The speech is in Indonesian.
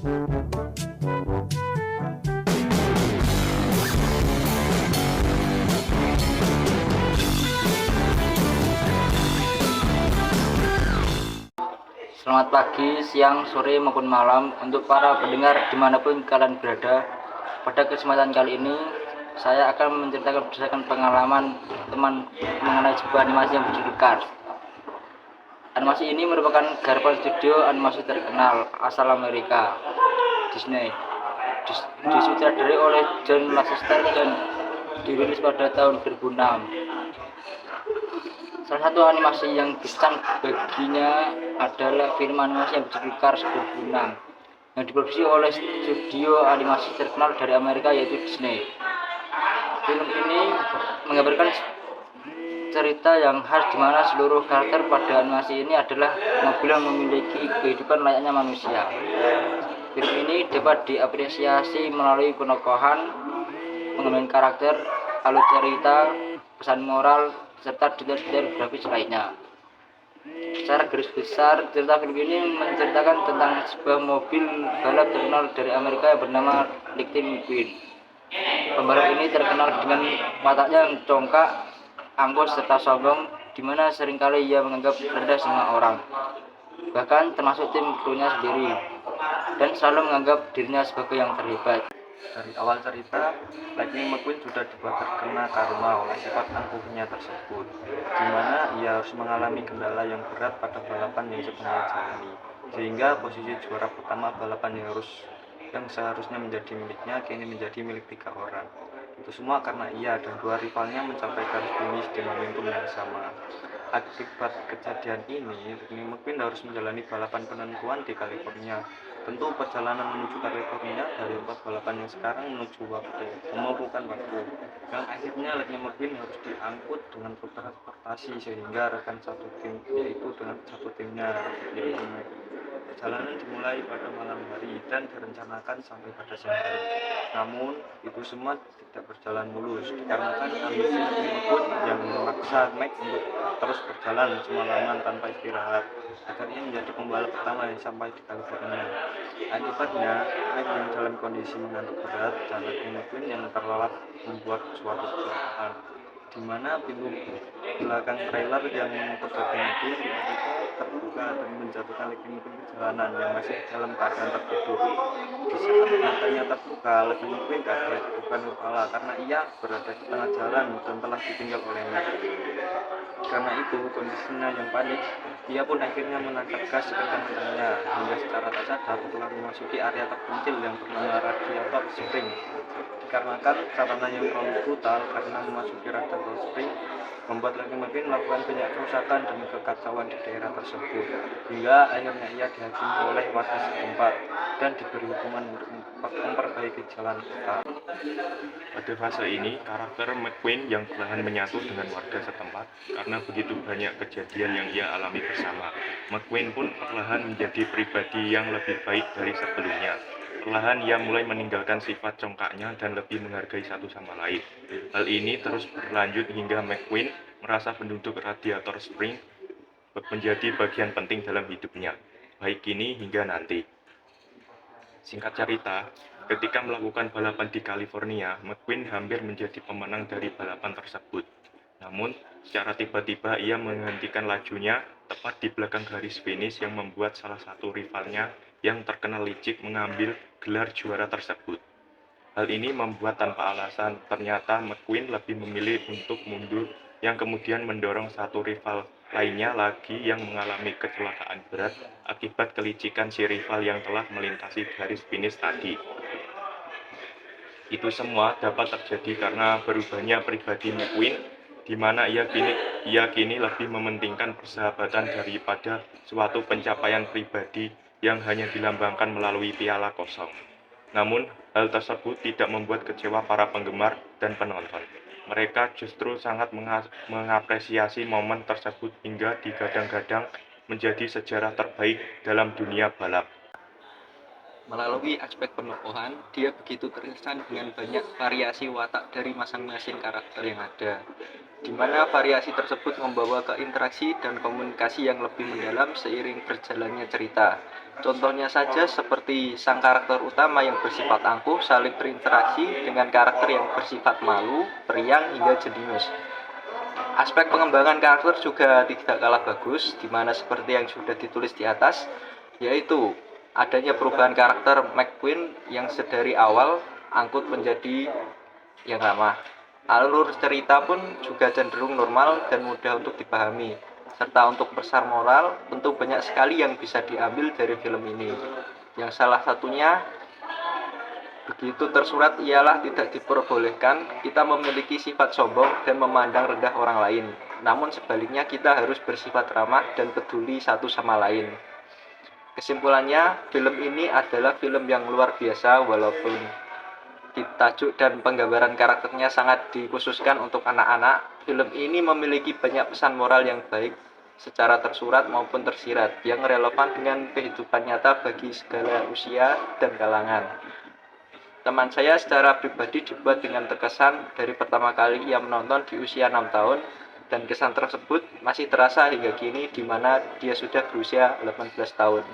Selamat pagi, siang, sore, maupun malam untuk para pendengar dimanapun kalian berada. Pada kesempatan kali ini, saya akan menceritakan berdasarkan pengalaman teman mengenai sebuah animasi yang berjudul Cars. Animasi ini merupakan garapan studio animasi terkenal asal Amerika, Disney. Disutradarai oleh John Lasseter dan dirilis pada tahun 2006. Salah satu animasi yang berkesan baginya adalah film animasi yang berjudul Cars 2006 yang diproduksi oleh studio animasi terkenal dari Amerika yaitu Disney. Film ini menggambarkan cerita yang khas di mana seluruh karakter pada animasi ini adalah mobil yang memiliki kehidupan layaknya manusia. Film ini dapat diapresiasi melalui penokohan, pengembangan karakter, alur cerita, pesan moral, serta detail-detail grafis lainnya. Secara garis besar, cerita film ini menceritakan tentang sebuah mobil balap terkenal dari Amerika yang bernama Lightning McQueen. Pembalap ini terkenal dengan wataknya yang congkak, angkuh serta sombong, di mana seringkali ia menganggap rendah semua orang, bahkan termasuk tim krunya sendiri, dan selalu menganggap dirinya sebagai yang terhebat. Dari awal cerita, Lightning McQueen sudah dibuat terkena karma oleh sifat angkuhnya tersebut, di mana ia harus mengalami kendala yang berat pada balapan yang sedang ia jalani, sehingga posisi juara pertama balapan yang seharusnya menjadi miliknya kini menjadi milik 3 orang. Itu semua karena ia dan 2 rivalnya mencapai garis finish di momentum yang sama. Akibat kejadian ini, Lightning McQueen harus menjalani balapan penentuan di California. Tentu perjalanan menuju California dari tempat balapan yang sekarang menuju membutuhkan waktu. Yang akhirnya Lightning McQueen harus diangkut dengan transportasi sehingga rekan satu tim, yaitu dengan satu timnya, yaitu perjalanan dimulai pada malam hari dan direncanakan sampai pada siang hari. Namun itu semua tidak berjalan mulus dikarenakan ambisi Lightning McQueen yang memaksa Mike untuk terus berjalan semalaman tanpa istirahat agar ia menjadi pembalap pertama yang sampai di California. Akibatnya, Mike yang dalam kondisi mengantuk berat dan Lightning McQueen yang terlelap membuat suatu kecelakaan, di mana pintu belakang trailer yang mengangkut Lightning McQueen tiba-tiba terbuka dan menjatuhkan Lightning McQueen ke jalanan yang masih dalam keadaan tertutup. Di saat matanya terbuka, Lightning McQueen kaget bukan kepala karena ia berada di tengah jalan dan telah ditinggal oleh Mike. Karena itu, kondisinya yang panik, dia pun akhirnya menancap gas sekencang-kencangnya hingga secara tak sadar telah memasuki area terpencil yang bernama radiator spring. Dikarenakan sarana yang terlalu brutal karena memasuki radiator spring, membuat Lightning McQueen melakukan banyak kerusakan dan kekacauan di daerah tersebut, hingga akhirnya ia dihakimi oleh warga setempat dan diberi hukuman untuk memperbaiki jalan kota. Pada fase ini, karakter McQueen yang perlahan menyatu dengan warga setempat karena begitu banyak kejadian yang ia alami bersama. McQueen pun perlahan menjadi pribadi yang lebih baik dari sebelumnya. Perlahan ia mulai meninggalkan sifat congkaknya dan lebih menghargai satu sama lain. Hal ini terus berlanjut hingga McQueen merasa penduduk Radiator Spring menjadi bagian penting dalam hidupnya, baik kini hingga nanti. Singkat cerita, ketika melakukan balapan di California, McQueen hampir menjadi pemenang dari balapan tersebut. Namun, secara tiba-tiba ia menghentikan lajunya tepat di belakang garis finish yang membuat salah satu rivalnya yang terkenal licik mengambil gelar juara tersebut. Hal ini membuat tanpa alasan, ternyata McQueen lebih memilih untuk mundur yang kemudian mendorong satu rival lainnya lagi yang mengalami kecelakaan berat akibat kelicikan si rival yang telah melintasi garis finish tadi. Itu semua dapat terjadi karena berubahnya pribadi McQueen, di mana ia kini lebih mementingkan persahabatan daripada suatu pencapaian pribadi yang hanya dilambangkan melalui piala kosong. Namun, hal tersebut tidak membuat kecewa para penggemar dan penonton. Mereka justru sangat mengapresiasi momen tersebut hingga digadang-gadang menjadi sejarah terbaik dalam dunia balap. Melalui aspek penokohan, dia begitu terkesan dengan banyak variasi watak dari masing-masing karakter yang ada, di mana variasi tersebut membawa ke interaksi dan komunikasi yang lebih mendalam seiring berjalannya cerita. Contohnya saja seperti sang karakter utama yang bersifat angkuh saling berinteraksi dengan karakter yang bersifat malu, periang, hingga jenius. Aspek pengembangan karakter juga tidak kalah bagus, di mana seperti yang sudah ditulis di atas, yaitu adanya perubahan karakter McQueen yang sedari awal angkut menjadi yang ramah. Alur cerita pun juga cenderung normal dan mudah untuk dipahami. Serta untuk pesan moral, tentu banyak sekali yang bisa diambil dari film ini. Yang salah satunya begitu tersurat ialah tidak diperbolehkan kita memiliki sifat sombong dan memandang rendah orang lain. Namun sebaliknya kita harus bersifat ramah dan peduli satu sama lain. Kesimpulannya, film ini adalah film yang luar biasa walaupun tajuk dan penggambaran karakternya sangat dikhususkan untuk anak-anak. Film ini memiliki banyak pesan moral yang baik secara tersurat maupun tersirat yang relevan dengan kehidupan nyata bagi segala usia dan kalangan. Teman saya secara pribadi dibuat dengan terkesan dari pertama kali ia menonton di usia 6 tahun dan kesan tersebut masih terasa hingga kini di mana dia sudah berusia 18 tahun.